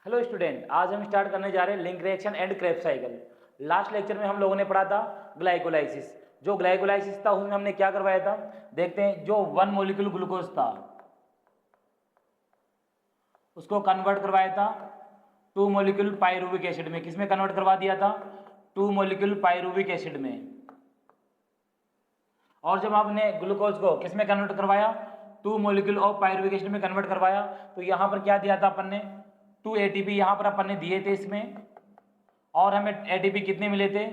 Hello student, आज हम start करने जा रहे हैं link reaction and Krebs cycle. Last lecture में हम लोगों ने पढ़ा था ग्लाइकोलाइसिस। जो ग्लाइकोलाइसिस था उसमें हमने क्या करवाया था, देखते हैं। जो 1 मोलिक्यूल ग्लूकोज था उसको कन्वर्ट करवाया था 2 मोलिक्यूल पायरुविक एसिड में। किसमें कन्वर्ट करवा दिया था? 2 मोलिक्यूल पायरुविक एसिड में। और जब आपने ग्लूकोज को किसमें कन्वर्ट करवाया? 2 मोलिक्यूल ऑफ पायरुविक एसिड में कन्वर्ट करवाया। तो यहाँ पर क्या दिया था अपन ने? 2 ATP यहाँ पर अपन ने दिए थे इसमें, और हमें ATP कितने मिले थे?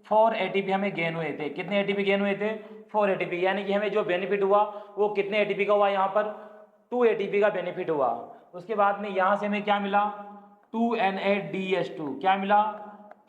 4 ATP हमें गेन हुए थे। कितने ATP गेन हुए थे? 4 ATP। यानी कि हमें जो बेनिफिट हुआ वो कितने ATP का हुआ? यहाँ पर 2 ATP का बेनिफिट हुआ। उसके बाद में यहाँ से हमें क्या मिला? 2NADH2। क्या मिला?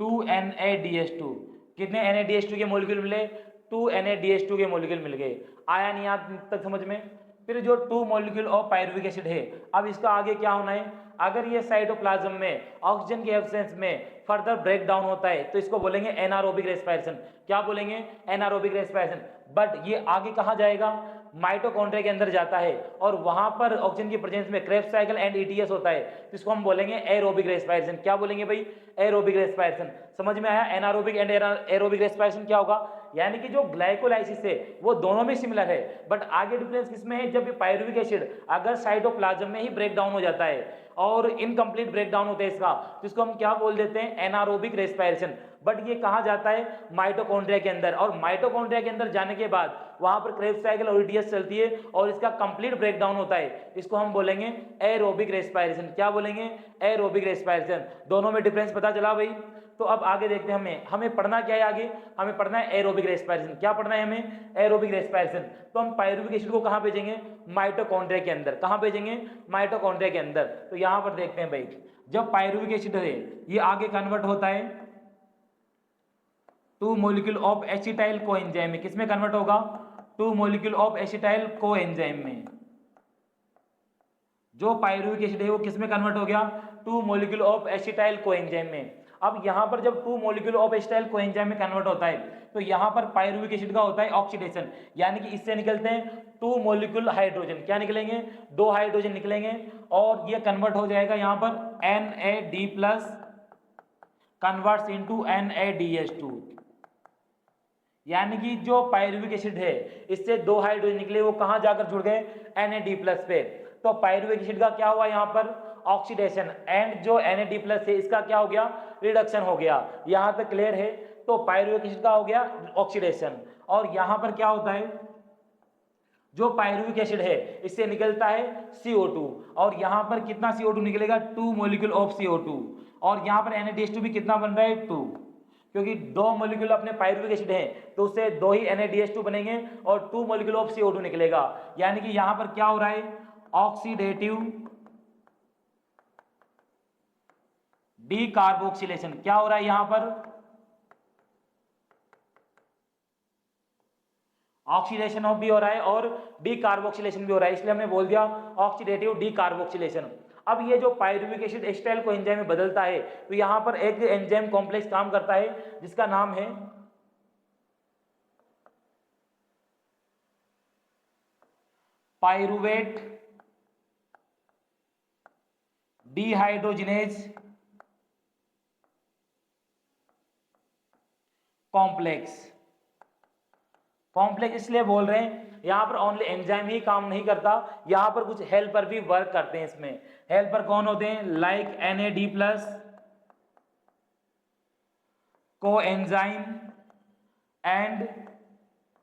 2NADH2। कितने NADH2 के मोलिक्यूल मिले? 2 NADH2 के मोलिक्यूल मिल गए। आया नहीं यहाँ तक समझ में? फिर जो 2 मोलिक्यूल ऑफ पायरुविक एसिड है, अब इसका आगे क्या होना है? अगर ये साइटोप्लाज्म में ऑक्सीजन के एब्सेंस में फर्दर ब्रेक डाउन होता है तो इसको बोलेंगे एनारोबिक रेस्पिरेशन। क्या बोलेंगे? Anaerobic respiration. बट ये आगे कहाँ जाएगा? माइटोकॉन्ड्रिया के अंदर जाता है और वहां पर ऑक्सीजन की प्रेजेंस में क्रेब्स साइकिल एंड ETS होता है, तो इसको हम बोलेंगे एरोबिक रेस्पिरेशन। क्या बोलेंगे भाई? Aerobic respiration. समझ में आया? एनारोबिक एंड एरोबिक रेस्पिरेशन क्या होगा? यानी कि जो ग्लाइकोलाइसिस है वो दोनों में सिमिलर है, बट आगे डिफरेंस किसमें है? जब पायरुविक एसिड अगर साइटोप्लाज्म में ही ब्रेक डाउन हो जाता है और इनकम्प्लीट ब्रेक डाउन होता है इसका, जिसको हम क्या बोल देते हैं? Anaerobic respiration. बट ये कहाँ जाता है? माइटोकॉन्ड्रिया के अंदर, और माइटोकॉन्ड्रिया के अंदर जाने के बाद वहां पर क्रेब्स साइकिल और ETS चलती है और इसका कंप्लीट ब्रेक डाउन होता है। इसको हम बोलेंगे एरोबिक रेस्पिरेशन। क्या बोलेंगे? Aerobic respiration. दोनों में डिफरेंस पता चला भाई? तो अब आगे देखते हैं हमें पढ़ना क्या है। आगे हमें पढ़ना है एरोबिक रेस्पिरेशन। क्या पढ़ना है हमें? Aerobic respiration. तो हम पायरुविक एसिड को कहां भेजेंगे? माइटोकॉन्ड्रिया के अंदर। कहां भेजेंगे? माइटोकॉन्ड्रिया के अंदर। तो यहां पर देखते हैं भाई, जब पायरुविक एसिड है ये आगे कन्वर्ट होता है 2 मोलिक्यूल ऑफ एसिटाइल कोएंजाइम में। किसमें कन्वर्ट होगा? 2 मोलिक्यूल ऑफ एसिटाइल कोएंजाइम में। जो पायरुविक एसिड है वो किसमें कन्वर्ट हो गया? 2 मोलिक्यूल ऑफ एसिटाइल कोएंजाइम में। अब यहां पर जब 2 मोलिक्यूल ऑफ एसिटाइल कोएंजाइम में कन्वर्ट होता है तो यहां पर पायरुविक एसिड का होता है ऑक्सीडेशन। यानी कि इससे निकलते हैं 2 मोलिक्यूल हाइड्रोजन। क्या निकलेंगे? 2 हाइड्रोजन निकलेंगे और ये कन्वर्ट हो जाएगा यहां पर NAD+ कन्वर्ट्स इनटू NADH2। यानी कि जो पायरुविक एसिड है इससे 2 हाइड्रोजन निकले, वो कहां जाकर जुड़ गए? NAD+ पे। तो पायरुविक एसिड का क्या हुआ यहां पर? ऑक्सीडेशन। एंड जो NAD+ है इसका क्या हो गया? रिडक्शन हो गया। यहां तक क्लियर है? तो पायरुविक एसिड का हो गया ऑक्सीडेशन। और यहां पर क्या होता है? जो पायरुविक एसिड है इससे निकलता है CO2, और यहां पर कितना CO2 निकलेगा? 2 मोलिक्यूल ऑफ CO2। और यहां पर NADH2 भी कितना बन रहा है? 2। क्योंकि 2 मोलिक्यूल अपने पायरुविक एसिड है तो उससे 2 ही NADH2 बनेंगे और 2 मोलिक्यूल ऑफ CO2 निकलेगा। यानी कि यहां पर क्या हो रहा है? Oxidative decarboxylation. क्या हो रहा है यहां पर? ऑक्सीडेशन भी हो रहा है और डीकार्बोक्सिलेशन भी हो रहा है, इसलिए हमने बोल दिया ऑक्सीडेटिव डीकार्बोक्सिलेशन। अब ये जो pyruvic acid acetyl co enzyme में बदलता है तो यहां पर एक एंजाइम कॉम्प्लेक्स काम करता है जिसका नाम है पायरुवेट डिहाइड्रोजिनेज कॉम्प्लेक्स। कॉम्प्लेक्स इसलिए बोल रहे हैं, यहां पर ओनली एंजाइम ही काम नहीं करता, यहां पर कुछ हेल्पर भी वर्क करते हैं इसमें। हेल्पर कौन होते हैं? Like NAD+ coenzyme and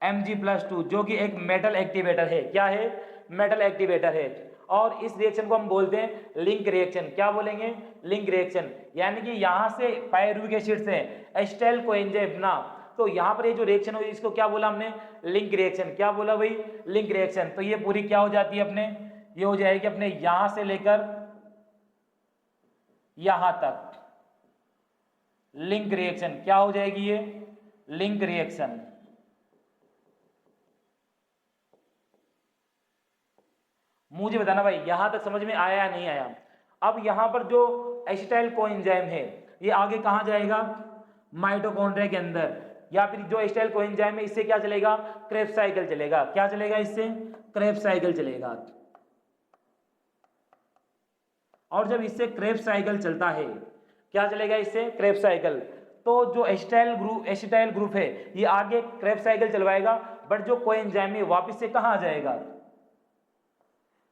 Mg+2, जो कि एक मेटल एक्टिवेटर है। क्या है? मेटल एक्टिवेटर है। और इस रिएक्शन को हम बोलते हैं लिंक रिएक्शन। क्या बोलेंगे? Link reaction. यानी कि यहां से पायरुविक एसिड से एसिटाइल कोएंजाइम ना, तो यहां पर ये जो रिएक्शन हुई इसको क्या बोला हमने? Link reaction. क्या बोला भाई? Link reaction. तो ये पूरी क्या हो जाती है अपने? ये हो जाएगी अपने यहां से लेकर यहां तक लिंक रिएक्शन। क्या हो जाएगी ये? Link reaction. मुझे बताना भाई यहां तक समझ में आया या नहीं आया? अब यहां पर जो एसिटाइल कोएंजाइम है ये आगे कहां जाएगा? माइटोकॉन्ड्रिया के अंदर। या फिर जो एसिटाइल कोएंजाइम है इससे क्या चलेगा? क्रेब्स साइकिल चलेगा। क्या चलेगा इससे? क्रेब्स साइकिल चलेगा। और जब इससे क्रेब्स साइकिल चलता है, क्या चलेगा इससे? Krebs cycle. तो जो एसिटाइल ग्रुप है ये आगे क्रेब्स साइकिल चलवाएगा, बट जो कोएंजाइम है वापस से कहाँ जाएगा?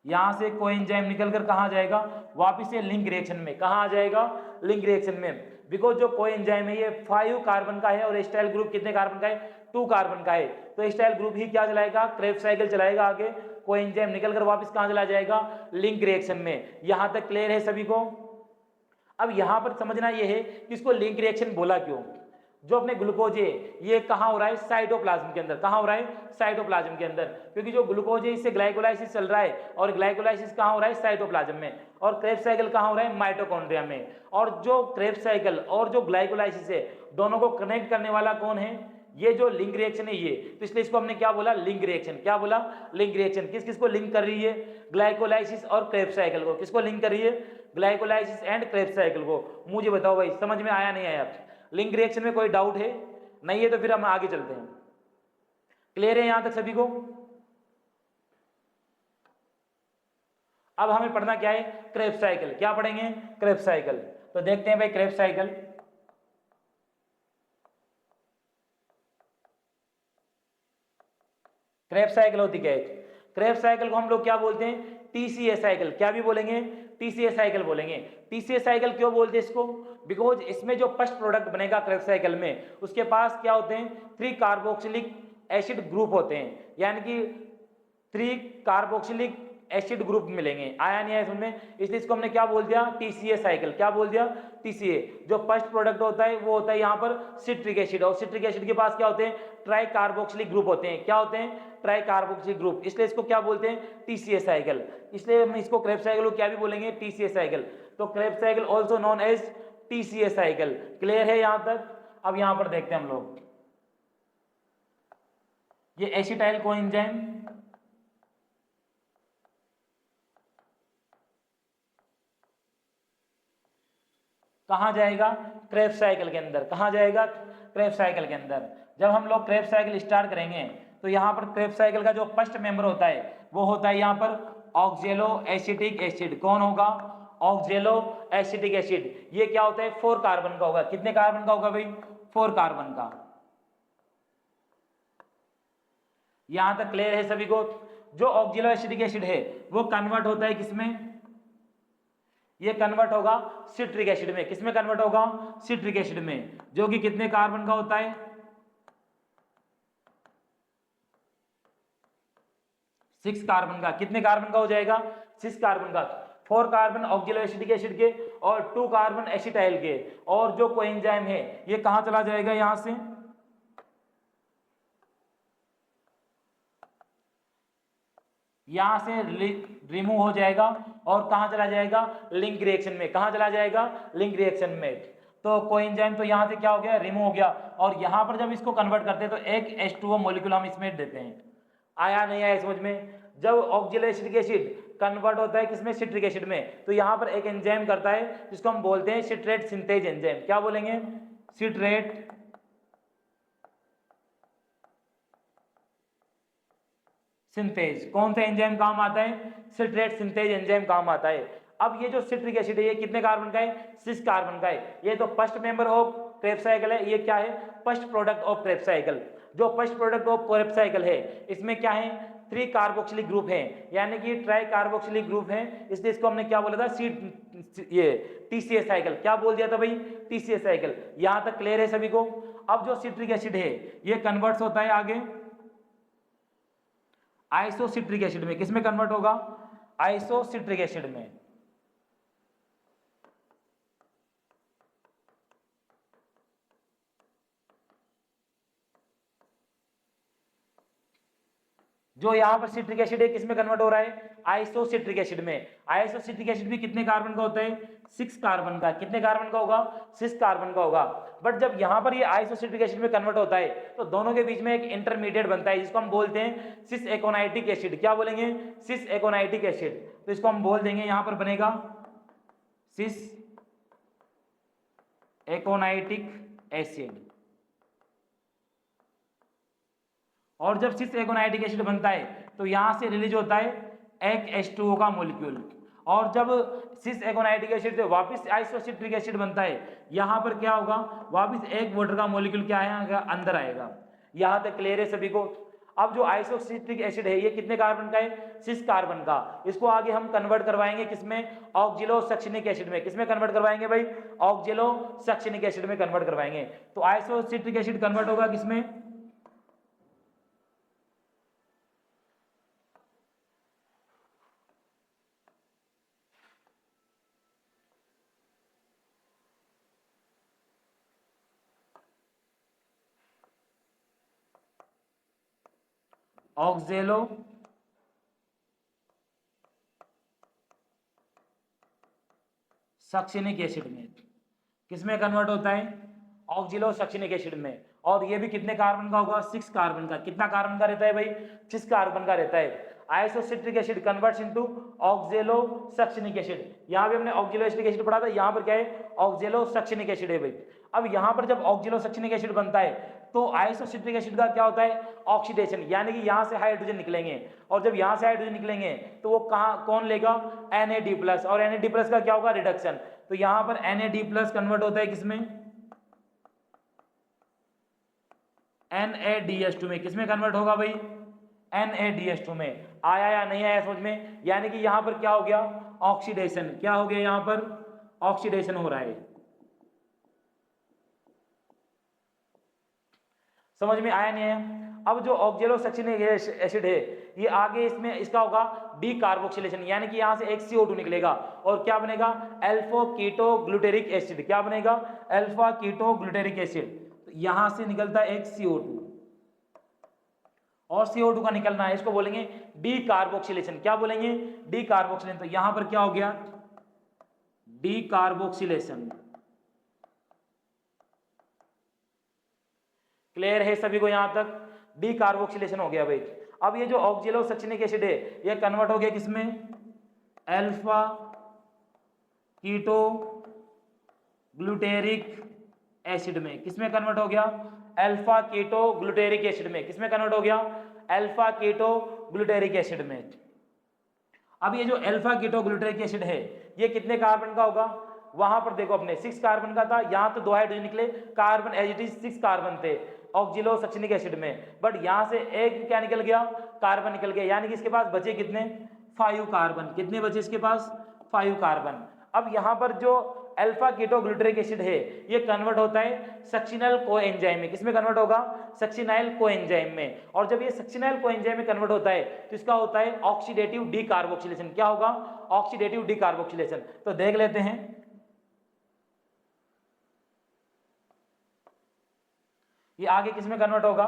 यहां से कोएंजाइम निकलकर कहाँ जाएगा? वापस से लिंक रिएक्शन में। कहाँ आ जाएगा? लिंक रिएक्शन में। बिकॉज जो कोएंजाइम है ये 5 कार्बन का है और एसिटाइल ग्रुप कितने कार्बन का है? 2 कार्बन का है। तो एसिटाइल ग्रुप ही क्या चलाएगा? क्रेब्स साइकिल चलाएगा आगे, कोएंजाइम निकलकर वापस कहाँ चला जाएगा? लिंक रिएक्शन में। यहां तक क्लियर है सभी को? अब यहां पर समझना यह है कि इसको लिंक रिएक्शन बोला क्यों। जो अपने ग्लूकोज है ये कहाँ हो रहा है? साइटोप्लाज्म के अंदर। कहाँ हो रहा है? साइटोप्लाज्म के अंदर। क्योंकि जो ग्लूकोज है इससे ग्लाइकोलाइसिस चल रहा है और ग्लाइकोलाइसिस कहाँ हो रहा है? साइटोप्लाज्म में। और क्रेब्स साइकिल कहाँ हो रहा है? माइटोकॉन्ड्रिया में। और जो क्रेब्स साइकिल और जो ग्लाइकोलाइसिस है दोनों को कनेक्ट करने वाला कौन है? ये जो लिंक रिएक्शन है ये। तो इसलिए इसको हमने क्या बोला? Link reaction. क्या बोला? Link reaction. किस किस को लिंक कर रही है? ग्लाइकोलाइसिस और क्रेब्स साइकिल को। किसको लिंक कर रही है? ग्लाइकोलाइसिस एंड क्रेब्स साइकिल को। मुझे बताओ भाई, समझ में आया नहीं आया? लिंक रिएक्शन में कोई डाउट है? नहीं है तो फिर हम आगे चलते हैं। क्लियर है यहां तक सभी को? अब हमें पढ़ना क्या है? Krebs cycle. क्या पढ़ेंगे? Krebs cycle. तो देखते हैं भाई क्रेब्स साइकिल। क्रेब्स साइकिल होती क्या है? क्रेब्स साइकिल को हम लोग क्या बोलते हैं? TCA cycle. क्या भी बोलेंगे? टीसीए साइकिल बोलेंगे। टीसीए साइकिल क्यों बोलते हैं इसको? बिकॉज इसमें जो फर्स्ट प्रोडक्ट बनेगा क्रेब्स साइकिल में उसके पास क्या होते हैं? 3 कार्बोक्सिलिक एसिड ग्रुप होते हैं, यानी कि 3 कार्बोक्सिलिक एसिड ग्रुप मिलेंगे। आया नहीं आया समझ में? इसलिए इसको हमने क्या बोल दिया? TCA cycle. क्या बोल दिया? टीसीए। जो फर्स्ट प्रोडक्ट होता है वो होता है यहाँ पर सिट्रिक एसिड, और सिट्रिक एसिड के पास क्या होते हैं? ट्राई कार्बोक्सिलिक ग्रुप होते हैं। क्या होते हैं? Tri carboxylic group. इसलिए इसको क्या बोलते हैं? TCA cycle. इसलिए हम इसको क्रेब्स साइकिल को क्या भी बोलेंगे? TCA cycle. तो Krebs cycle also known as TCA cycle. Clear है यहां तक? अब यहां पर देखते हैं हम लोग, ये एसिटाइल कोएंजाइम कहाँ जाएगा? क्रेब्स साइकिल के अंदर। कहाँ जाएगा? क्रेब्स साइकिल के अंदर। जब हम लोग क्रेब्स साइकिल स्टार्ट करेंगे तो यहाँ पर क्रेब्स साइकिल का जो फर्स्ट मेंबर होता है वो होता है यहाँ पर ऑक्जेलो एसिटिक एसिड। कौन होगा? ऑक्जेलो एसिटिक एसिड। ये क्या होता है? 4 कार्बन का होगा। कितने कार्बन का होगा भाई? 4 कार्बन का। यहां तक क्लियर है सभी को? जो ऑक्जेलो एसिटिक एसिड है वो कन्वर्ट होता है किसमें? ये कन्वर्ट होगा सिट्रिक एसिड में। किसमें कन्वर्ट होगा? सिट्रिक एसिड में, जो कि कितने कार्बन का होता है? 6 कार्बन का। कितने कार्बन का हो जाएगा? 6 कार्बन का। 4 कार्बन ऑक्जेलो एसिटिक एसिड के और 2 कार्बन एसिटाइल के। और जो कोएंजाइम है ये कहां चला जाएगा? यहां से यहां से रिमूव हो जाएगा और कहां चला जाएगा? लिंक रिएक्शन में। कहां चला जाएगा? लिंक रिएक्शन में। तो कोएंजाइम तो यहां से क्या हो गया? रिमूव हो गया। और यहां पर जब इसको कन्वर्ट करते हैं तो एक H2O मॉलिक्यूल हम इसमें देते हैं। आया नहीं आया समझ में? जब ऑक्जेलो एसिटिक एसिड कन्वर्ट होता है किसमें? सिट्रिक एसिड में, तो यहां पर एक एंजाइम करता है जिसको हम बोलते हैं सिट्रेट सिंथेज एंजाइम। क्या बोलेंगे? Citrate synthase. कौन सा एंजाइम काम आता है? सिट्रेट सिंथेज एंजाइम काम आता है। अब ये जो सिट्रिक एसिड है ये कितने कार्बन का है? 6 कार्बन का है। ये तो first member of Krebs cycle है। ये क्या है? First product of Krebs cycle. जो first product of Krebs cycle है इसमें क्या है? 3 कार्बोक्सिलिक ग्रुप है, यानी कि ट्राई कार्बोक्सिलिक ग्रुप है। इसलिए इसको हमने क्या बोला था? ये टीसीए साइकिल। क्या बोल दिया था भाई? TCA cycle. यहां तक क्लियर है सभी को? अब जो सिट्रिक एसिड है ये कन्वर्ट्स होता है आगे आइसोसिट्रिक एसिड में। किसमें कन्वर्ट होगा? आइसोसिट्रिक एसिड में। जो यहां पर सिट्रिक एसिड है किसमें कन्वर्ट हो रहा है? आइसोसिट्रिक एसिड में। आइसोसिट्रिक एसिड भी कितने कार्बन का होता है? 6 कार्बन का। कितने कार्बन का होगा? 6 कार्बन का होगा। बट जब यहां पर ये आइसोसिट्रिक एसिड में कन्वर्ट होता है तो दोनों के बीच में एक इंटरमीडिएट बनता है जिसको हम बोलते हैं सिस एकोनाइटिक एसिड। क्या बोलेंगे? सिस एकोनाइटिक एसिड। तो इसको हम बोल देंगे यहां पर बनेगा सिस एकोनाइटिक एसिड। और जब सिस एकोनाइटिक एसिड बनता है तो यहां से रिलीज होता है एक H2O का मॉलिक्यूल। और जब सिस एकोनाइटिक एसिड से वापस आइसोसिट्रिक एसिड बनता है, यहाँ पर क्या होगा, वापस एक वाटर का मॉलिक्यूल क्या आएगा, अंदर आएगा। यहाँ तक क्लियर है सभी को। अब जो आइसोसिट्रिक एसिड है ये कितने कार्बन का है, 6 कार्बन का। इसको आगे हम कन्वर्ट करवाएंगे किसमें, ऑक्जिलोसक्सिनिक एसिड में। किसमें कन्वर्ट करवाएंगे भाई, ऑक्जिलोसक्सिनिक एसिड में कन्वर्ट करवाएंगे। तो आइसोसिट्रिक एसिड कन्वर्ट होगा किसमें, ऑक्जेलो सक्सिनिक एसिड में। किसमें कन्वर्ट होता है, ऑक्जिलो सक्सिनिक एसिड में। और ये भी कितने कार्बन का होगा, 6 कार्बन का। कितना कार्बन का रहता है भाई, 6 कार्बन का रहता है। Isocitric acid converts into ऑक्जेलो succinic acid. यहाँ भी हमने ऑक्जिलो एसिटिक एसिड पढ़ा था, यहाँ पर क्या है, ऑक्जेलो सक्सिनिक एसिड है भाई। अब यहाँ पर जब ऑक्जिलो सक्सिनिक एसिड बनता है तो आइसोसिट्रिक एसिड का क्या होता है, ऑक्सीडेशन, यानी कि यहाँ से हाइड्रोजन निकलेंगे। और जब यहाँ से हाइड्रोजन निकलेंगे तो वो कहाँ, कौन लेगा, NAD+। और NAD+ का क्या होगा, रिडक्शन। तो यहाँ पर NAD+ कन्वर्ट होता है किसमें, NADH2 में। किसमें कन्वर्ट होगा भाई, NADH2 में। आया या नहीं आया समझ में, यानी कि यहाँ पर क्या हो गया, ऑक्सीडेशन। क्या हो गया, यहाँ पर ऑक्सीडेशन हो रहा है। समझ में आया नहीं आया। अब जो ऑक्जेलोसक्सिनिक एसिड है ये आगे इसमें इसका होगा डी कार्बोक्सिलेशन, यानी कि यहां से एक CO2 निकलेगा और क्या बनेगा, अल्फा कीटो ग्लूटेरिक एसिड। क्या बनेगा, अल्फा कीटो ग्लूटेरिक एसिड। तो यहां से निकलता है एक CO2 और CO2 का निकलना है, इसको बोलेंगे डी कार्बोक्सिलेशन। क्या बोलेंगे, डी कार्बोक्सिलेशन। तो यहां पर क्या हो गया, डी कार्बोक्सिलेशन। क्लियर है सभी को यहां तक, डी कार्बोक्सिलेशन हो गया भाई। अब ये जो ऑक्जिलोसक्सिनिक एसिड है ये कन्वर्ट हो गया किसमें, अल्फा कीटो ग्लूटेरिक एसिड में। किसमें कन्वर्ट हो गया, अल्फा कीटो ग्लूटेरिक एसिड में। किसमें कन्वर्ट हो गया, अल्फा कीटो ग्लूटेरिक एसिड में। अब ये जो अल्फा कीटो ग्लूटेरिक एसिड है ये कितने कार्बन का होगा, वहां पर देखो अपने 6 कार्बन का था, यहां तो 2 हाइड्रोजन निकले, carbon as it is 6 carbon थे ऑक्जिलोसक्सिनिक एसिड में, बट यहां से एक क्या निकल गया, कार्बन निकल गया, यानी कि इसके पास बचे कितने, 5 कार्बन। कितने बचे इसके पास, 5 कार्बन। अब यहां पर जो अल्फा कीटो ग्लूटेरिक एसिड है ये कन्वर्ट होता है सक्सिनल कोएंजाइम में। किसमें कन्वर्ट होगा, सक्सिनाइल कोएंजाइम में। और जब ये सक्सिनाइल कोएंजाइम में कन्वर्ट होता है तो इसका होता है ऑक्सीडेटिव डीकार्बोक्सिलेशन। क्या होगा, ऑक्सीडेटिव डीकार्बोक्सिलेशन। तो देख लेते हैं, ये आगे किसमें कन्वर्ट होगा,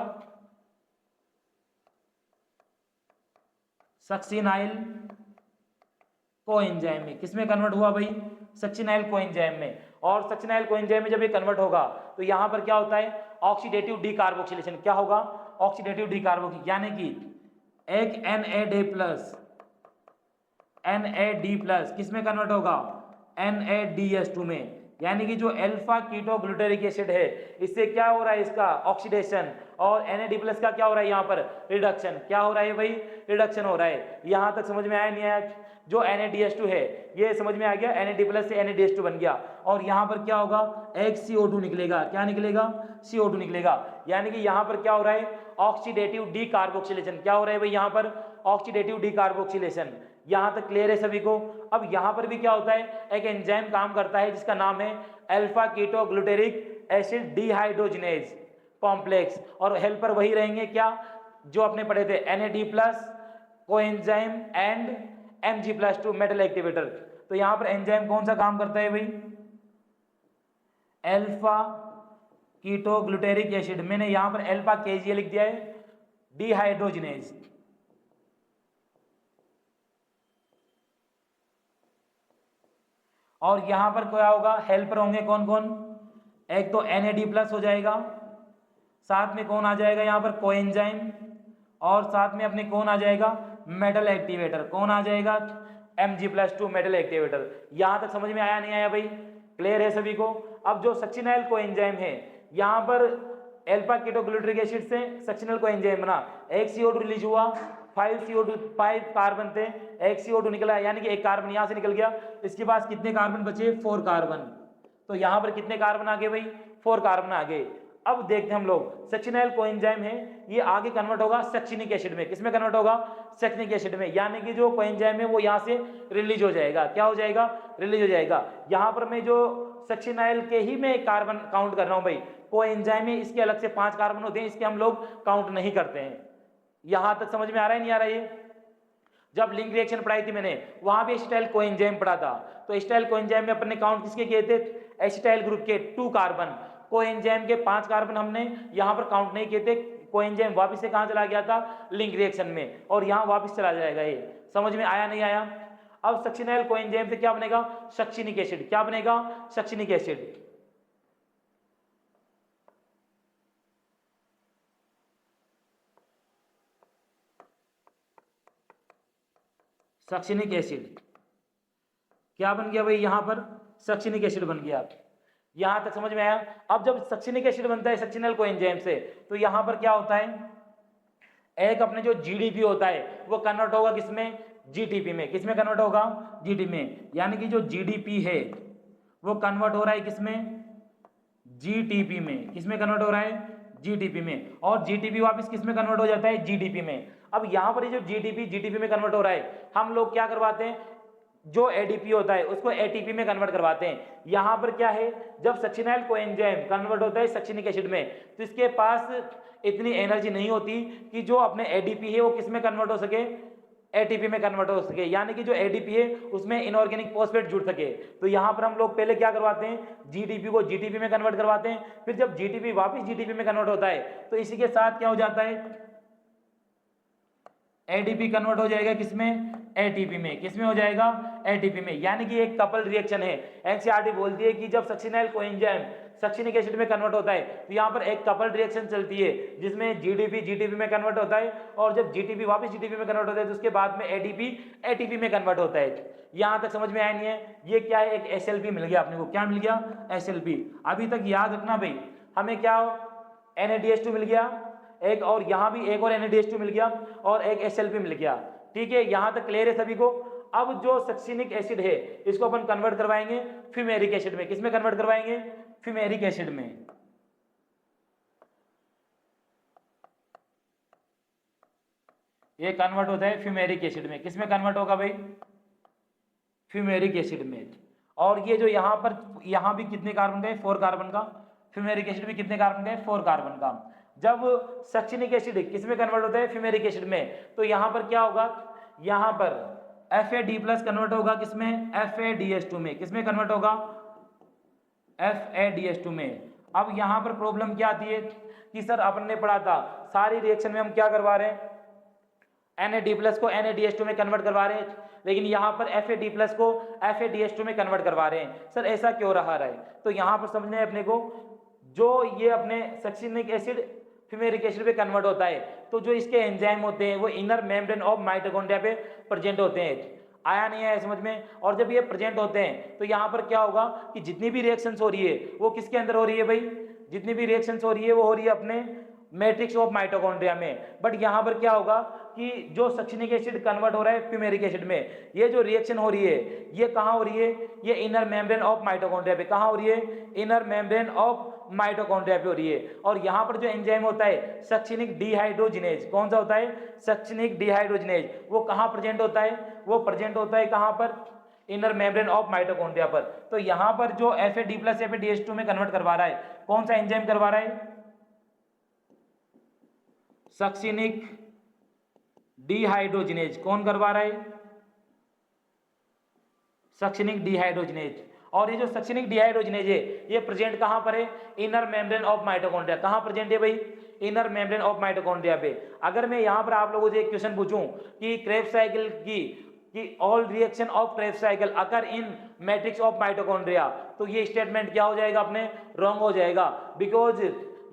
सक्सिनाइल कोएंजाइम में। किसमें कन्वर्ट हुआ भाई, सक्सिनाइल कोएंजाइम में। और सक्सिनाइल कोएंजाइम में जब ये कन्वर्ट होगा तो यहां पर क्या होता है, ऑक्सीडेटिव डीकार्बोक्सिलेशन। क्या होगा, ऑक्सीडेटिव डीकार्बोक्सिलेशन, यानी कि एक NAD+ किसमें कन्वर्ट होगा, NADH2 में। यानी कि जो अल्फा कीटो ग्लूटेरिक एसिड है इससे क्या हो रहा है, इसका ऑक्सीडेशन, और NAD+ का क्या हो रहा है यहाँ पर, रिडक्शन। क्या हो रहा है भाई, रिडक्शन हो रहा है। यहां तक समझ में आया नहीं आया, जो NADH2 है ये समझ में आ गया, NAD+ से NADH2 बन गया। और यहां पर क्या होगा, एक CO2 निकलेगा। क्या निकलेगा, CO2 निकलेगा। यानी कि यहां पर क्या हो रहा है, ऑक्सीडेटिव डीकार्बोक्सिलेशन। क्या हो रहा है भाई यहाँ पर, ऑक्सीडेटिव डीकार्बोक्सिलेशन। यहां तक क्लियर है सभी को। अब यहां पर भी क्या होता है, एक एंजाइम काम करता है जिसका नाम है alpha keto glutaric acid dehydrogenase complex, और हेल्पर वही रहेंगे क्या, जो अपने पढ़े थे, NAD+ coenzyme and Mg+2 metal activator. तो यहां पर एंजाइम कौन सा काम करता है भाई, अल्फा कीटो ग्लूटेरिक एसिड। मैंने यहां पर अल्फा KGA लिख दिया है, डिहाइड्रोजिनेज। और यहां पर क्या होगा, हेल्पर होंगे कौन कौन, एक तो NAD+ हो जाएगा, साथ में कौन आ जाएगा यहाँ पर, कोएंजाइम, और साथ में अपने कौन आ जाएगा, मेटल एक्टिवेटर। कौन आ जाएगा, Mg+2 मेटल एक्टिवेटर। यहां तक समझ में आया नहीं आया भाई, क्लियर है सभी को। अब जो सक्सिनाइल कोएंजाइम है यहां पर अल्फा कीटो ग्लूटेरिक एसिड से सक्सिनाइल कोएंजाइम बना, एक CO2 रिलीज हुआ, 5 कार्बन थे, एक CO2 निकला, यानी कि एक कार्बन यहाँ से निकल गया। इसके पास कितने कार्बन बचे? 4 कार्बन। तो यहाँ पर कितने कार्बन आ गए भाई? 4 कार्बन आ गए। अब देखते हैं हम लोग, सक्सिनाइल कोएंजाइम है, ये आगे कन्वर्ट होगा सक्सिनिक एसिड में। किसमें कन्वर्ट होगा? सक्सिनिक एसिड में, यानी कि जो कोएंजाइम है वो यहाँ से रिलीज हो जाएगा। क्या हो जाएगा? रिलीज हो जाएगा। यहाँ पर मैं जो सक्सिनाइल के ही मैं कार्बन काउंट कर रहा हूँ भाई, कोएंजाइम में इसके अलग से 5 कार्बन होते हैं, इसके हम लोग काउंट नहीं करते हैं। यहां तक समझ में आ रहा है नहीं आ रहा है? ये जब लिंक रिएक्शन पढ़ाई थी मैंने, वहां भी एसिटाइल कोएंजाइम पढ़ा था। तो एसिटाइल कोएंजाइम में अपने काउंट किसके किए थे? एसिटाइल ग्रुप के 2 कार्बन। कोएंजाइम के 5 कार्बन हमने यहां पर काउंट नहीं किए थे। कोएंजाइम वापस से कहां चला गया था? लिंक रिएक्शन में, और यहां वापस चला जाएगा। ये समझ में आया नहीं आया? अब सक्सिनाइल कोएंजाइम से क्या बनेगा? Succinic acid. क्या बनेगा? Succinic acid. सक्सिनिक एसिड क्या बन गया भाई? यहां पर सक्सिनिक एसिड बन गया। यहां तक समझ में आया? अब जब सक्सिनिक एसिड बनता है सक्सिनल कोएंजाइम से, तो यहां पर क्या होता है? एक अपने जो जीडीपी होता है वो कन्वर्ट होगा किसमें? जीटीपी में। किसमें कन्वर्ट होगा? जीडीपी में। यानी कि जो जीडीपी है वो कन्वर्ट हो रहा है किसमें? जीटीपी में। किसमें कन्वर्ट हो रहा है? जीटीपी में। और जीटीपी वापस किसमें कन्वर्ट हो जाता है? जीडीपी में। अब यहां पर ये जो जीडीपी जीटीपी में कन्वर्ट हो रहा है, हम लोग क्या करवाते हैं? जो एडीपी होता है उसको एटीपी में कन्वर्ट करवाते हैं। यहां पर क्या है? जब सक्सिनाइल कोएंजाइम कन्वर्ट होता है सक्सिनिक एसिड में, तो इसके पास इतनी एनर्जी नहीं होती कि जो अपने एडीपी है वो किस में कन्वर्ट हो सके? एटीपी में कन्वर्ट हो सके, यानी कि जो एडीपी है उसमें इनऑर्गेनिक फॉस्फेट जुड़ सके। तो यहां पर हम लोग पहले क्या करवाते हैं? जीडीपी को जीटीपी में कन्वर्ट करवाते हैं। फिर जब जीटीपी वापस जीटीपी में कन्वर्ट होता है, तो इसी के साथ क्या हो जाता है? एडीपी कन्वर्ट हो जाएगा किसमें? एटीपी में। किसमें हो जाएगा? एटीपी में। यानी कि एक कपल रिएक्शन है। एनसीईआरटी बोलती है कि जब सक्सिनाइल कोएंजाइम सक्सिनिक एसिड में कन्वर्ट होता है, तो यहाँ पर एक कपल रिएक्शन चलती है जिसमें जीडीपी जीटीपी में कन्वर्ट होता है, और जब जीटीपी वापस जीटीपी में कन्वर्ट होता है तो उसके बाद में एडीपी एटीपी में कन्वर्ट होता है। यहाँ तक समझ में आया नहीं है? ये क्या है? एक एसएलपी मिल गया अपने को। क्या मिल गया? एसएलपी। अभी तक याद रखना भाई, हमें क्या NaDH2 मिल गया एक, और यहां भी एक और NaDH2 मिल गया, और एक SLP मिल गया। ठीक है, यहां तक क्लियर है सभी को? अब जो सक्सिनिक एसिड है इसको अपन कन्वर्ट करवाएंगे फ्यूमेरिक एसिड में। किसमें कन्वर्ट करवाएंगे? फ्यूमेरिक एसिड में। ये कन्वर्ट होता है फ्यूमेरिक एसिड में। किसमें कन्वर्ट होगा भाई? फ्यूमेरिक एसिड में। और ये जो यहां पर, यहां भी कितने कार्बन का? 4 कार्बन का। फ्यूमेरिक एसिड भी कितने कार्बन का है? 4 कार्बन का। जब सक्सिनिक एसिड किसमें कन्वर्ट होता है? फ्यूमेरिक एसिड में। तो यहां पर क्या होगा? यहां पर FAD+ कन्वर्ट होगा किसमें? FADH2 में। किसमें कन्वर्ट होगा? FADH2 में। अब यहां पर प्रॉब्लम क्या आती है कि सर अपन ने पढ़ा था सारी रिएक्शन में हम क्या करवा रहे हैं? NAD+ को NADH2 में कन्वर्ट करवा रहे हैं, लेकिन यहाँ पर FAD+ को FADH2 में कन्वर्ट करवा रहे हैं। सर ऐसा क्यों रहा है? तो यहाँ पर समझना है अपने को, जो ये अपने सक्सिनिक एसिड फ्यूमेरिक एसिड पे कन्वर्ट होता है, तो जो इसके एंजाइम होते हैं वो इनर मेम्ब्रेन ऑफ माइटोकॉन्ड्रिया पे प्रेजेंट होते हैं। आया नहीं आया समझ में? और जब ये प्रेजेंट होते हैं तो यहाँ पर क्या होगा कि जितनी भी रिएक्शंस हो रही है वो किसके अंदर हो रही है भाई? जितनी भी रिएक्शंस हो रही है वो हो रही है अपने मैट्रिक्स ऑफ माइटोकॉन्ड्रिया में। बट यहाँ पर क्या होगा कि जो सक्सिनिक एसिड कन्वर्ट हो रहा है फ्यूमेरिक एसिड में, ये जो रिएक्शन हो रही है ये कहाँ हो रही है? ये इनर मेम्ब्रेन ऑफ माइटोकॉन्ड्रिया पे। कहाँ हो रही है? इनर मेम्ब्रेन ऑफ माइटोकॉन्ड्रिया पे हो रही है। और यहाँ पर जो एंजाइम होता है सक्सिनिक डिहाइड्रोजिनेज, कौन सा होता है? Succinic dehydrogenase. वो कहाँ प्रेजेंट होता है? वो प्रेजेंट होता है कहाँ पर? इनर मेम्ब्रेन ऑफ माइटोकॉन्ड्रिया पर। तो यहाँ पर जो FAD+ FADH2 में कन्वर्ट करवा रहा है, कौन सा एंजाइम करवा रहा है? Succinic dehydrogenase. कौन करवा रहा है? Succinic dehydrogenase. और ये जो सक्सिनिक डिहाइड्रोजिनेज है ये प्रेजेंट कहां पर है? Inner membrane of mitochondria. कहां प्रेजेंट है भाई? इनर मेम्ब्रेन ऑफ माइटोकॉन्ड्रिया पे। अगर मैं यहां पर आप लोगों से एक क्वेश्चन पूछूं कि क्रेब्स साइकिल की all reaction of Krebs cycle occur in matrix of mitochondria, तो ये स्टेटमेंट क्या हो जाएगा अपने? रॉन्ग हो जाएगा। बिकॉज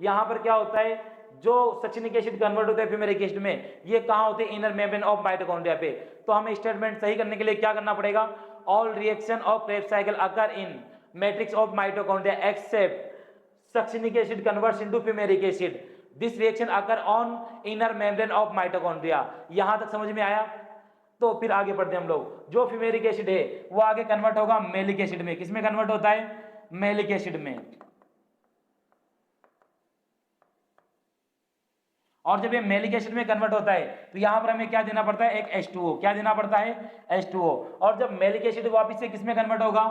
यहां पर क्या होता है, जो सक्सिनिक एसिड कन्वर्ट होता है फ्यूमेरिक एसिड में, ये कहां होते हैं? इनर मेम्ब्रेन ऑफ माइटोकॉन्ड्रिया पे। तो हमें स्टेटमेंट सही करने के लिए क्या करना पड़ेगा? All reaction of Krebs cycle occur in matrix of mitochondria except succinic acid converts into fumaric acid. This reaction occur on inner membrane of mitochondria. यहां तक समझ में आया? तो फिर आगे बढ़ते हैं हम लोग। जो फ्यूमेरिक एसिड है वो आगे कन्वर्ट होगा मेलिक एसिड में। किसमें कन्वर्ट होता है? मेलिक एसिड में। और जब ये मेलिक एसिड में कन्वर्ट होता है तो यहां पर हमें क्या देना पड़ता है? एक H2O। क्या देना पड़ता है? H2O। और जब मेलिक एसिड वापस से किसमें कन्वर्ट होगा?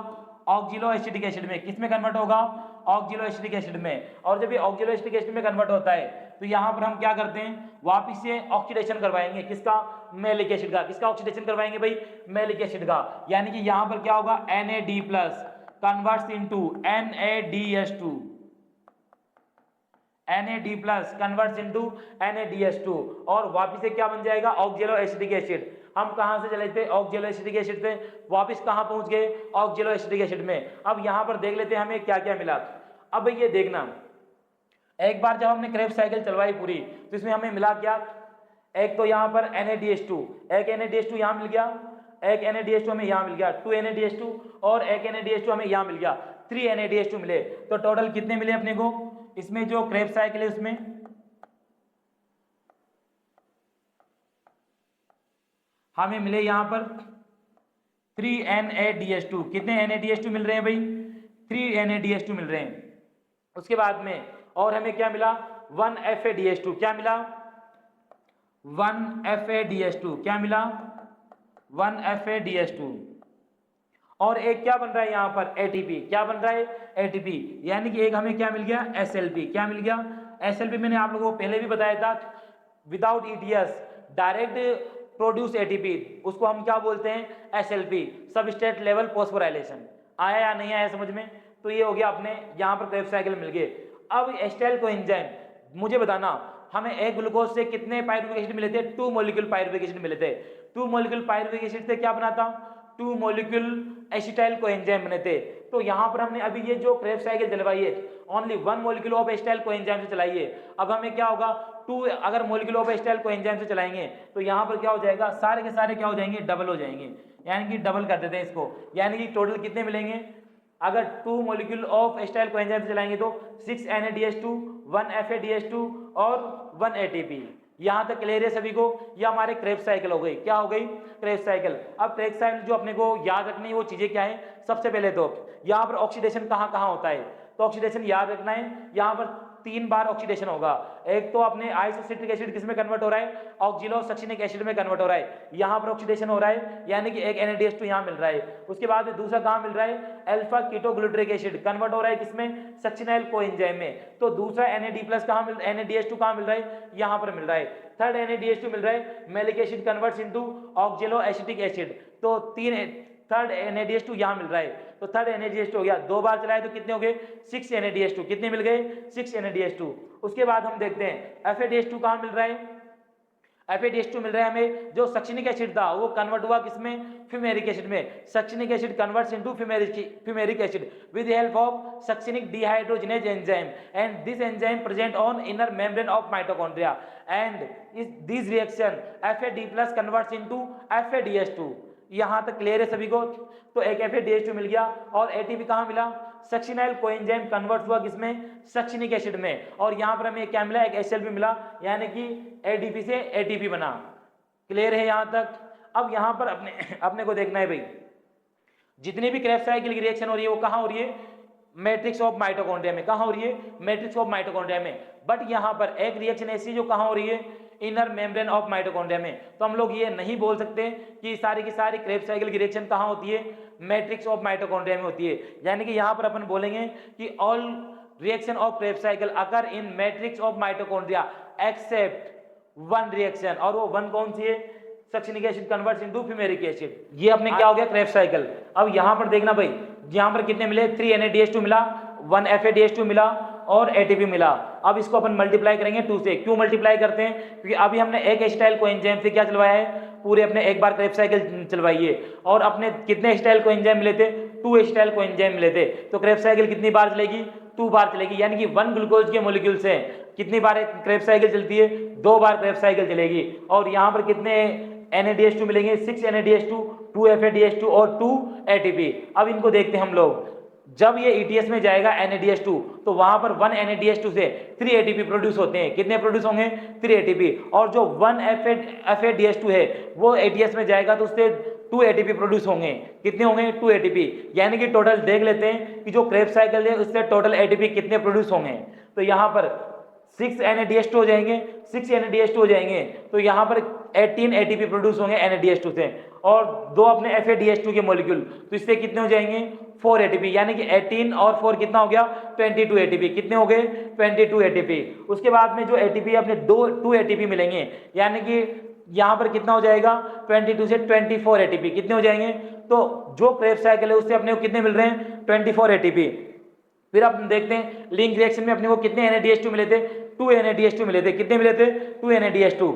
ऑक्जिलो एसिटिक एसिड में। किसमें कन्वर्ट होगा? ऑक्जिलो एसिटिक एसिड में। और जब ये ऑक्जिलो एसिटिक एसिड में कन्वर्ट होता है तो यहां पर हम क्या करते हैं? वापस से ऑक्सीडेशन करवाएंगे। किसका? मेलिक एसिड का। किसका ऑक्सीडेशन करवाएंगे भाई? मेलिक एसिड का। यानी कि यहां पर क्या होगा? Na+ converts into NaDH2। Na+ converts into NaDH2 और वापस से क्या बन जाएगा? ऑक्जेलो एसिटिक एसिड। हम कहां से चले थे? ऑक्जेलो एसिटिक एसिड से वापस कहां पहुंच गए? ऑक्जेलो एसिटिक एसिड में। अब यहां पर देख लेते हैं हमें क्या क्या मिला। अब ये देखना, एक बार जब हमने क्रेब्स साइकिल चलवाई पूरी तो इसमें हमें मिला क्या? एक तो यहां पर NaDH2, एक NaDH2 यहां मिल गया, एक NaDH2 हमें यहां मिल गया, 2 NaDH2 और एक NaDH2 हमें यहां मिल गया, 3 NaDH2 मिले। तो टोटल कितने मिले अपने को? इसमें जो क्रेब्स साइकिल है उसमें हमें मिले यहां पर 3 NaDH2। कितने NaDH2 मिल रहे हैं भाई? 3 NaDH2 मिल रहे हैं। उसके बाद में और हमें क्या मिला? 1 FADH2। क्या मिला? 1 FADH2। क्या मिला? 1 FADH2। और एक क्या बन रहा है यहां पर? ATP। क्या बन रहा है? ATP। यानी कि एक हमें क्या मिल गया? SLP। क्या मिल गया? SLP। मैंने आप लोगों को पहले भी बताया था, without ETS direct produce ATP, उसको हम क्या बोलते हैं? SLP, substrate level phosphorylation. आया या नहीं आया समझ में? तो ये हो गया अपने यहां पर क्रेब्स साइकिल मिल गए। अब एस्टाइल कोएंजाइम मुझे बताना, हमें एक ग्लूकोज से कितने पायरुविक एसिड मिले थे? 2 मॉलिक्यूल पायरुविक एसिड मिले थे। 2 मॉलिक्यूल पायरुविक एसिड से क्या बना था? 2 मॉलिक्यूल एसिटाइल कोएंजाइम बने थे। तो यहां पर हमने अभी ये जो क्रेब्स साइकिल चलवाई है only 1 molecule of acetyl coenzyme से चलाई है। अब हमें क्या होगा? 2 अगर मॉलिक्यूल ऑफ एसिटाइल कोएंजाइम से चलाएंगे तो यहां पर क्या हो जाएगा? सारे के सारे क्या हो जाएंगे? डबल हो जाएंगे। यानी कि डबल कर देते हैं इसको। यानी कि टोटल कितने मिलेंगे? अगर 2 मॉलिक्यूल ऑफ एसिटाइल कोएंजाइम से चलाएंगे तो 6 NaDH2, 1 FADH2 और 1 ATP। यहां तक क्लियर है सभी को? ये हमारे क्रेब्स साइकिल हो गई। क्या हो गई? Krebs cycle. अब क्रेब्स साइकिल जो अपने को याद रखनी है वो चीजें क्या है? सबसे पहले तो यहां पर ऑक्सीडेशन कहां कहां होता है? तो ऑक्सीडेशन याद रखना है, यहां पर 3 बार ऑक्सीडेशन होगा। एक तो अपने आइसोसिट्रिक एसिड किस में कन्वर्ट हो रहा है? ऑक्जिलो सक्सिनिक एसिड में कन्वर्ट हो रहा है। यहां पर ऑक्सीडेशन हो रहा है, यानी कि एक NaDH2 यहां मिल रहा है। उसके बाद दूसरा कहां मिल रहा है? अल्फा कीटोग्लूटरिक एसिड कन्वर्ट हो रहा है किसमें? सक्सिनाइल कोएंजाइम में। तो दूसरा NAD+ कहां मिल NaDH2 कहां मिल रहा है? यहां पर मिल रहा है। थर्ड NaDH2 मिल रहा है, malic acid converts into oxaloacetic acid. तो थर्ड NaDH2 यहां मिल रहा है। तो थर्ड NaDH2 हो गया। 2 बार चलाए तो कितने हो गए? 6 NaDH2। कितने मिल गए? 6 NaDH2। उसके बाद हम देखते हैं FADH2 कहां मिल रहा है? FADH2 मिल रहा है हमें, जो सक्सिनिक एसिड था वो कन्वर्ट हुआ किसमें? फ्यूमेरिक एसिड में। Succinic acid converts into fumaric acid with help of succinic dehydrogenase enzyme and this enzyme present on inner membrane of mitochondria and this reaction FAD+ converts into FADH2। यहां तक clear है सभी को? तो एक FADH2 मिल गया और ATP कहां मिला? सक्सिनाइल कोएंजाइम कन्वर्ट हुआ किसमें? सक्सिनिक एसिड में। और यहां पर हमें क्या मिला? एक SLP मिला, यानी कि ADP से ATP बना। क्लियर है यहां तक? अब यहां पर अपने को देखना है भाई, जितनी भी क्रेब्स साइकिल की रिएक्शन हो रही है वो कहां हो रही है? मैट्रिक्स ऑफ माइटोकॉन्ड्रिया में। कहां हो रही है? मैट्रिक्स ऑफ माइटोकॉन्ड्रिया में। बट यहां पर एक रिएक्शन ऐसी जो कहां हो रही है? इनर मेम्ब्रेन ऑफ माइटोकॉन्ड्रिया में। तो हम लोग ये नहीं बोल सकते कि सारी की सारी क्रेब्स साइकिल की रिएक्शन कहां होती है? मैट्रिक्स ऑफ माइटोकॉन्ड्रिया में होती है। यानी कि यहां पर अपन बोलेंगे कि all reaction of Krebs cycle occur in matrix of mitochondria except 1 reaction. और वो 1 कौन सी है? Succinic acid converts into fumaric acid. ये अपने क्या हो गया? Krebs cycle. अब यहां पर देखना भाई, यहां पर कितने मिले? 3 NaDH2 मिला, 1 FADH2 मिला और ATP मिला। अब इसको अपन मल्टीप्लाई करेंगे 2 से। क्यों मल्टीप्लाई करते हैं? क्योंकि अभी हमने एक एसिटाइल कोएंजाइम से क्या चलवाया है? पूरे अपने एक बार क्रेब्स साइकिल चलवाई है। और अपने कितने एसिटाइल कोएंजाइम मिले थे? 2 एसिटाइल कोएंजाइम मिले थे। तो क्रेब्स साइकिल कितनी बार चलेगी? 2 बार चलेगी। यानी कि 1 ग्लूकोज के मॉलिक्यूल से कितनी बार क्रेब्स साइकिल चलती है? 2 बार क्रेब्स साइकिल चलेगी। और यहां पर कितने NaDH2 मिलेंगे? 6 NaDH2, 2 FADH2 और 2 ATP। अब इनको देखते हैं हम लोग। जब ये ETS में जाएगा NADH2 तो वहां पर 1 NADH2 से 3 ATP प्रोड्यूस होते हैं। कितने प्रोड्यूस होंगे? 3 ATP। और जो 1 FADH2 है वो ATS में जाएगा तो उससे 2 ATP प्रोड्यूस होंगे। कितने होंगे? 2 ATP। यानी कि टोटल देख लेते हैं कि जो क्रेब्स साइकिल है उससे टोटल ATP कितने प्रोड्यूस होंगे। तो यहाँ पर 6 NADH2 हो जाएंगे, 6 NADH2 हो जाएंगे तो यहाँ पर 18 ATP प्रोड्यूस होंगे NADH2 से, और दो अपने FADH2 के मॉलिक्यूल, तो इससे कितने हो जाएंगे? 4 ATP। यानी कि 18 और 4 कितना हो गया? 22 ATP। कितने हो गए? 22 ATP। उसके बाद में जो ATP अपने 2 ATP मिलेंगे, यानी कि यहाँ पर कितना हो जाएगा? 22 से 24 ATP। कितने हो जाएंगे? तो जो क्रेब्स साइकिल है उससे अपने को कितने मिल रहे हैं? 24 ATP। फिर आप देखते हैं लिंक रिएक्शन में अपने को कितने NADH2 मिले थे? 2 NADH2 मिले थे। कितने मिले थे? 2 NADH2।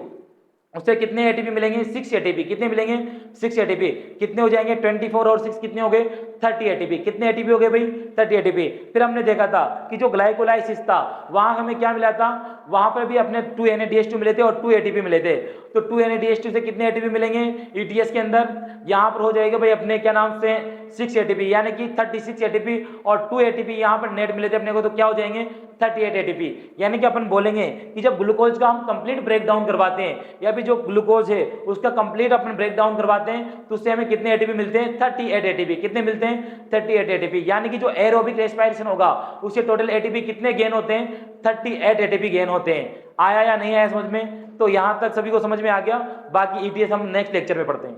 उससे कितने ATP मिलेंगे? 6 ATP। कितने मिलेंगे? 6 ATP। कितने हो जाएंगे? 24 और 6 कितने हो गए? 30 ATP। कितने ATP हो गए भाई? 30 ATP। फिर हमने देखा था कि जो ग्लाइकोलाइसिस था वहां हमें क्या मिला था? वहां पर भी अपने 2 NADH2 मिले थे और 2 ATP मिले थे। तो 2 NADH2 से कितने ATP मिलेंगे ETS के अंदर? यहाँ पर हो जाएगा भाई अपने क्या नाम से 6 ATP, यानी कि 36 ATP, और 2 ATP यहाँ पर नेट मिले थे अपने को, तो क्या हो जाएंगे? 38 ATP। यानी कि अपन बोलेंगे कि जब ग्लूकोज का हम कंप्लीट ब्रेक डाउन करवाते हैं या फिर जो ग्लूकोज है उसका कंप्लीट अपन ब्रेक डाउन करवाते हैं तो उससे हमें कितने ATP मिलते हैं? 38 ATP। कितने मिलते हैं? 38 ATP। यानी कि जो एरोबिक रेस्पिरेशन होगा उससे टोटल ATP कितने गेन होते हैं? 38 ATP गेन होते हैं। आया या नहीं आया समझ में? तो यहां तक सभी को समझ में आ गया। बाकी ETS हम नेक्स्ट लेक्चर में पढ़ते हैं।